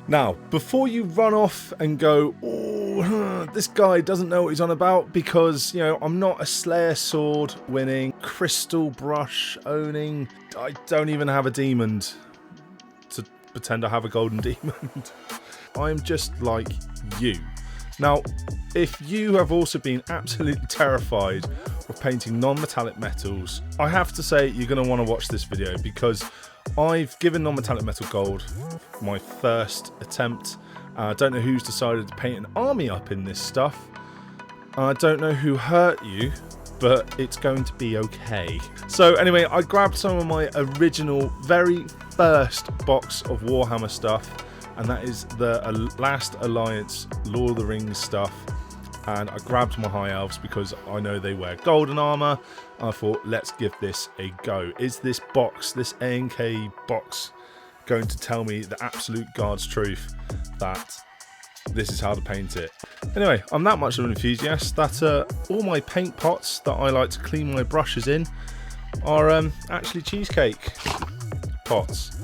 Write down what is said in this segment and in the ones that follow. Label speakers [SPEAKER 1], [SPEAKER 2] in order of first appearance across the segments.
[SPEAKER 1] Now, before you run off and go, oh, this guy doesn't know what he's on about, because, you know, I'm not a Slayer sword winning, crystal brush owning, I don't even have a demon to pretend I have a golden demon. I'm just like you. Now, if you have also been absolutely terrified of painting non-metallic metals, I have to say you're going to want to watch this video, because I've given non-metallic metal gold my first attempt. I don't know who's decided to paint an army up in this stuff. I don't know who hurt you, but it's going to be okay. So anyway, I grabbed some of my original, very first box of Warhammer stuff, and that is the Last Alliance Lord of the Rings stuff. And I grabbed my High Elves because I know they wear golden armor. I thought, let's give this a go. Is this box, this A&K box, going to tell me the absolute God's truth that this is how to paint it? Anyway, I'm that much of an enthusiast that all my paint pots that I like to clean my brushes in are actually cheesecake pots.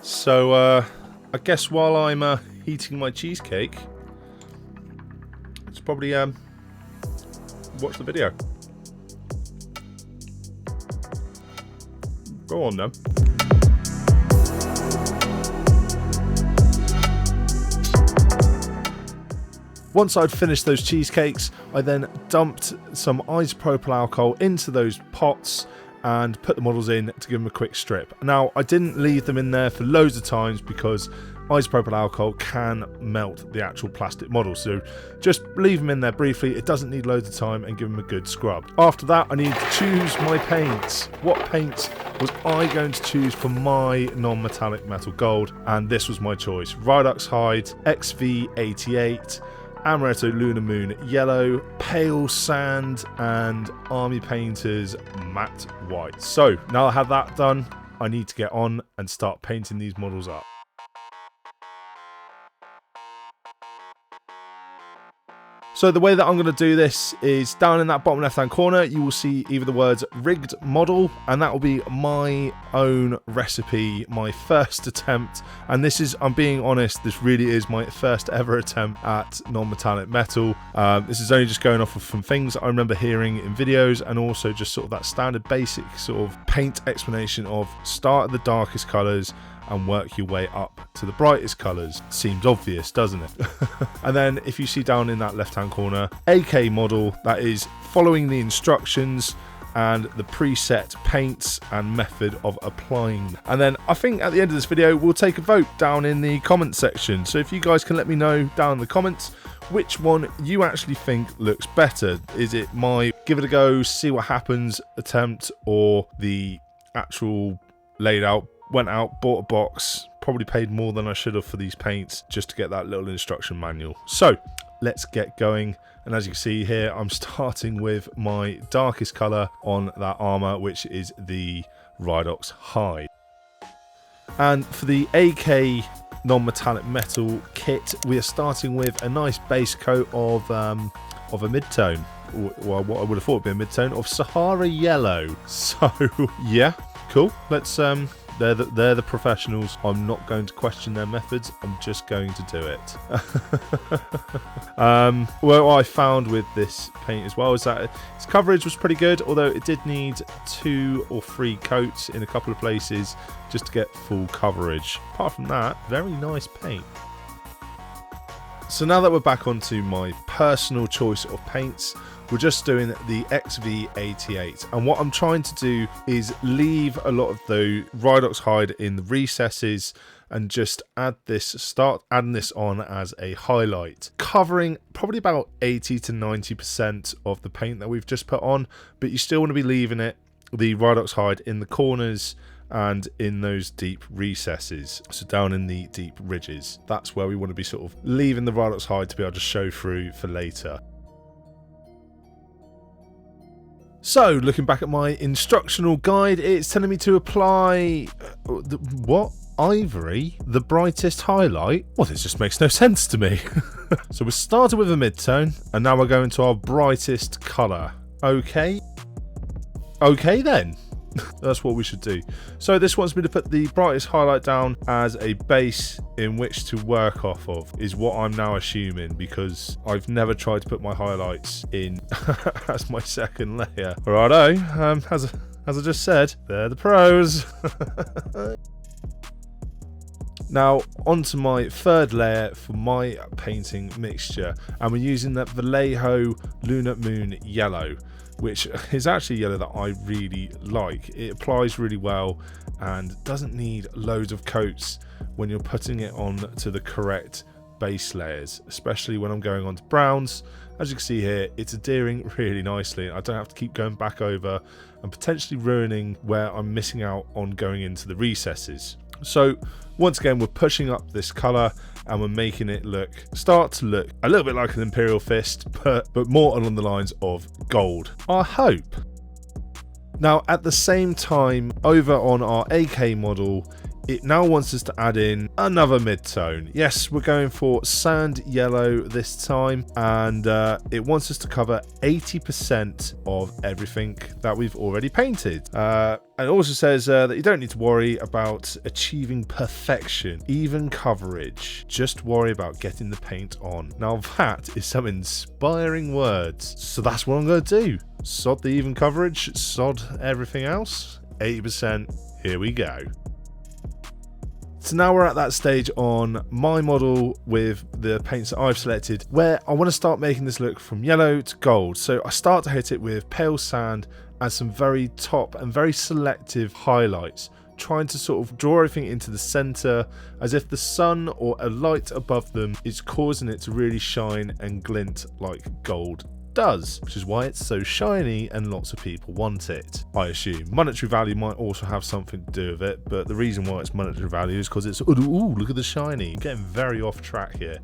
[SPEAKER 1] So I guess while I'm heating my cheesecake, let's probably watch the video. Go on then. Once I'd finished those cheesecakes, I then dumped some isopropyl alcohol into those pots and put the models in to give them a quick strip. Now, I didn't leave them in there for loads of times because isopropyl alcohol can melt the actual plastic model, so just leave them in there briefly. It doesn't need loads of time, and give them a good scrub. After that, I needed to choose my paints. What paints was I going to choose for my non-metallic metal gold? And this was my choice: Redux Hide XV88, Amaretto Lunar Moon Yellow, Pale Sand, and Army Painter's Matte White. So now I have that done, I need to get on and start painting these models up. So the way that I'm going to do this is down in that bottom left hand corner you will see either the words rigged model, and that will be my own recipe, my first attempt. And this is, I'm being honest, this really is my first ever attempt at non-metallic metal. This is only just going off of from things I remember hearing in videos, and also just sort of that standard basic sort of paint explanation of start at the darkest colours and work your way up to the brightest colours. Seems obvious, doesn't it? And then if you see down in that left hand corner, AK model, that is following the instructions and the preset paints and method of applying them. And then I think at the end of this video we'll take a vote down in the comment section. So if you guys can let me know down in the comments which one you actually think looks better. Is it my give it a go, see what happens attempt, or the actual laid out, went out, bought a box, probably paid more than I should have for these paints just to get that little instruction manual? So let's get going. And as you can see here, I'm starting with my darkest colour on that armour, which is the Redux Hide. And for the AK non-metallic metal kit, we are starting with a nice base coat of a mid-tone. Well, what I would have thought would be a mid-tone of Sahara Yellow. So yeah, cool. Let's they're the professionals. I'm not going to question their methods. I'm just going to do it. What I found with this paint as well is that its coverage was pretty good, although it did need 2 or 3 coats in a couple of places just to get full coverage. Apart from that, very nice paint. So now that we're back onto my personal choice of paints, we're just doing the XV88, and what I'm trying to do is leave a lot of the Redux Hide in the recesses and just start adding this on as a highlight, covering probably about 80 to 90% of the paint that we've just put on, but you still want to be leaving the Redux Hide in the corners and in those deep recesses, so down in the deep ridges. That's where we want to be sort of leaving the Redux Hide to be able to show through for later. So, looking back at my instructional guide, it's telling me to apply ivory, the brightest highlight? Well, this just makes no sense to me. So we started with a mid-tone, and now we're going to our brightest colour. Okay then. That's what we should do. So this wants me to put the brightest highlight down as a base in which to work off of, is what I'm now assuming, because I've never tried to put my highlights in as my second layer. Righto, as I just said, they're the pros. Now onto my third layer for my painting mixture, and we're using that Vallejo Lunar Moon yellow, which is actually yellow that I really like. It applies really well and doesn't need loads of coats when you're putting it on to the correct base layers, especially when I'm going on to browns. As you can see here, it's adhering really nicely. I don't have to keep going back over and potentially ruining where I'm missing out on going into the recesses. So once again, we're pushing up this colour and we're making it start to look a little bit like an Imperial Fist, but more along the lines of gold, I hope. Now at the same time, over on our AK model, it now wants us to add in another mid-tone. Yes, we're going for sand yellow this time, and it wants us to cover 80% of everything that we've already painted. And it also says that you don't need to worry about achieving perfection, even coverage. Just worry about getting the paint on. Now that is some inspiring words. So that's what I'm going to do. Sod the even coverage, sod everything else. 80%, here we go. So now we're at that stage on my model with the paints that I've selected, where I want to start making this look from yellow to gold. So I start to hit it with pale sand and some very top and very selective highlights, trying to sort of draw everything into the center as if the sun or a light above them is causing it to really shine and glint like gold does, which is why it's so shiny and lots of people want it, I assume. Monetary value might also have something to do with it, but the reason why it's monetary value is because it's, ooh, look at the shiny. I'm getting very off track here.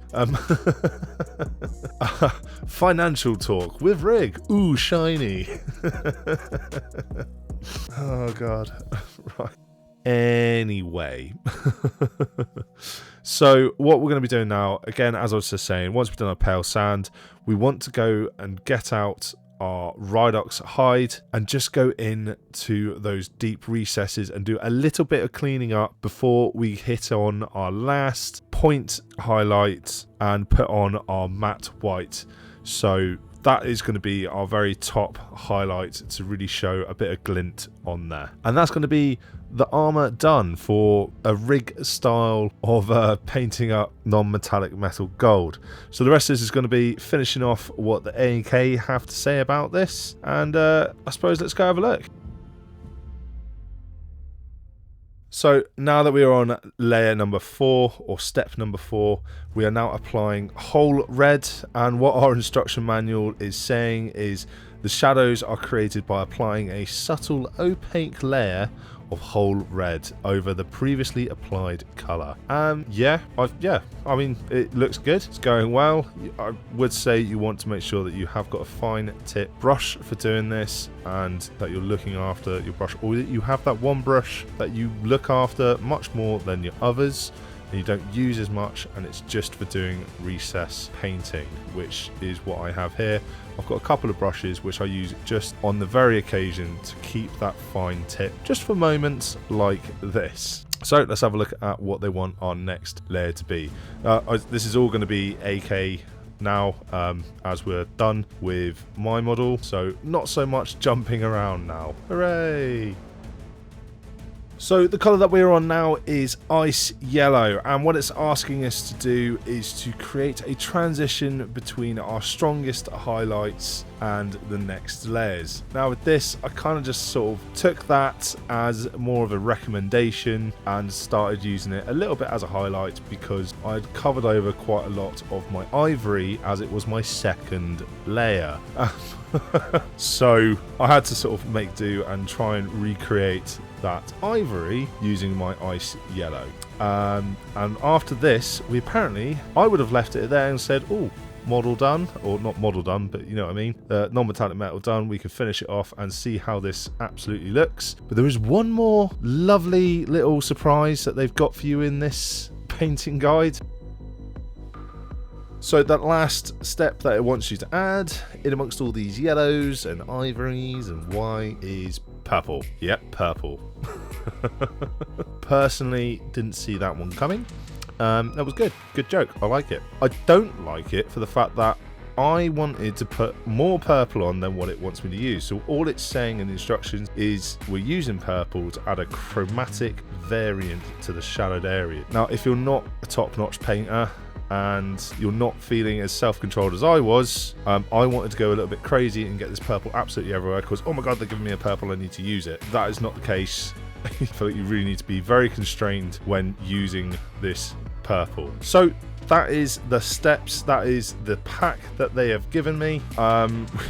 [SPEAKER 1] Financial talk with Rig. Ooh, shiny. Oh god. Right. Anyway. So what we're going to be doing now, again, as I was just saying, once we've done our pale sand, we want to go and get out our Ridox hide and just go in to those deep recesses and do a little bit of cleaning up before we hit on our last point highlight and put on our matte white. So that is going to be our very top highlight to really show a bit of glint on there. And that's going to be the armor done for a rig style of painting up non-metallic metal gold. So the rest of this is going to be finishing off what the AK have to say about this. And I suppose let's go have a look. So now that we are on layer number 4, or step number 4, we are now applying whole red, and what our instruction manual is saying is the shadows are created by applying a subtle opaque layer of whole red over the previously applied colour. I mean, it looks good, it's going well. I would say you want to make sure that you have got a fine tip brush for doing this, and that you're looking after your brush, or that you have that one brush that you look after much more than your others, and you don't use as much, and it's just for doing recess painting, which is what I have here. I've got a couple of brushes which I use just on the very occasion to keep that fine tip, just for moments like this. So let's have a look at what they want our next layer to be. This is all going to be AK now, as we're done with my model, so not so much jumping around now. Hooray! So the colour that we're on now is ice yellow, and what it's asking us to do is to create a transition between our strongest highlights and the next layers. Now with this, I kind of just sort of took that as more of a recommendation and started using it a little bit as a highlight, because I'd covered over quite a lot of my ivory as it was my second layer. So I had to sort of make do and try and recreate that ivory using my ice yellow. And after this, I would have left it there and said, oh, model done, or not model done, but you know what I mean, non-metallic metal done. We can finish it off and see how this absolutely looks. But there is one more lovely little surprise that they've got for you in this painting guide. So that last step that it wants you to add in amongst all these yellows and ivories and white is Purple. Yep, purple. Personally, didn't see that one coming. That was good. Good joke. I like it. I don't like it for the fact that I wanted to put more purple on than what it wants me to use. So all it's saying in the instructions is we're using purple to add a chromatic variant to the shadowed area. Now, if you're not a top-notch painter and you're not feeling as self-controlled as I was, I wanted to go a little bit crazy and get this purple absolutely everywhere because, oh my god, they're giving me a purple, I need to use it. That is not the case. I feel like you really need to be very constrained when using this purple. So that is the steps, that is the pack that they have given me.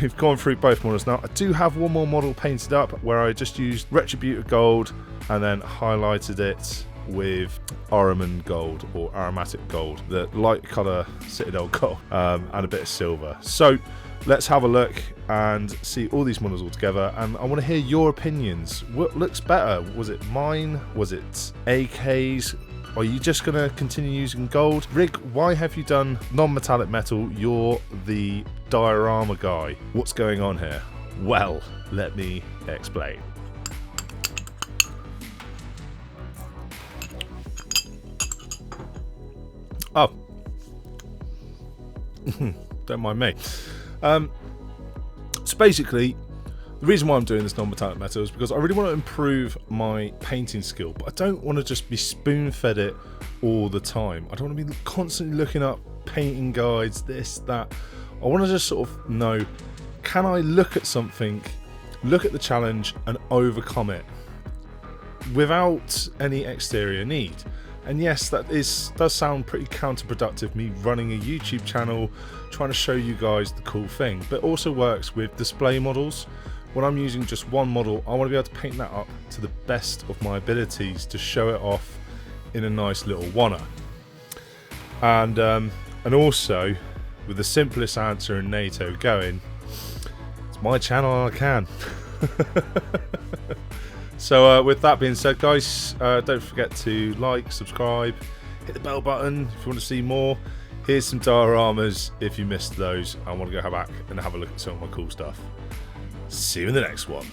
[SPEAKER 1] We've gone through both models now. I do have one more model painted up where I just used Retributed Gold and then highlighted it with Ornament Gold or Aromatic Gold, the light colour Citadel Gold, and a bit of silver. So let's have a look and see all these models all together, and I want to hear your opinions. What looks better? Was it mine? Was it AK's? Are you just going to continue using gold? Rig, why have you done non-metallic metal? You're the diorama guy. What's going on here? Well, let me explain. Oh. Don't mind me. So basically, the reason why I'm doing this non-metallic metal is because I really want to improve my painting skill, but I don't want to just be spoon-fed it all the time. I don't want to be constantly looking up painting guides, this, that. I want to just sort of know, can I look at something, look at the challenge and overcome it without any exterior need? And yes, that does sound pretty counterproductive, me running a YouTube channel trying to show you guys the cool thing, but it also works with display models. When I'm using just one model, I want to be able to paint that up to the best of my abilities to show it off in a nice little wanna. And also, with the simplest answer in NATO going, it's my channel and I can. So with that being said, guys, don't forget to like, subscribe, hit the bell button if you want to see more. Here's some dioramas if you missed those. I want to go back and have a look at some of my cool stuff. See you in the next one.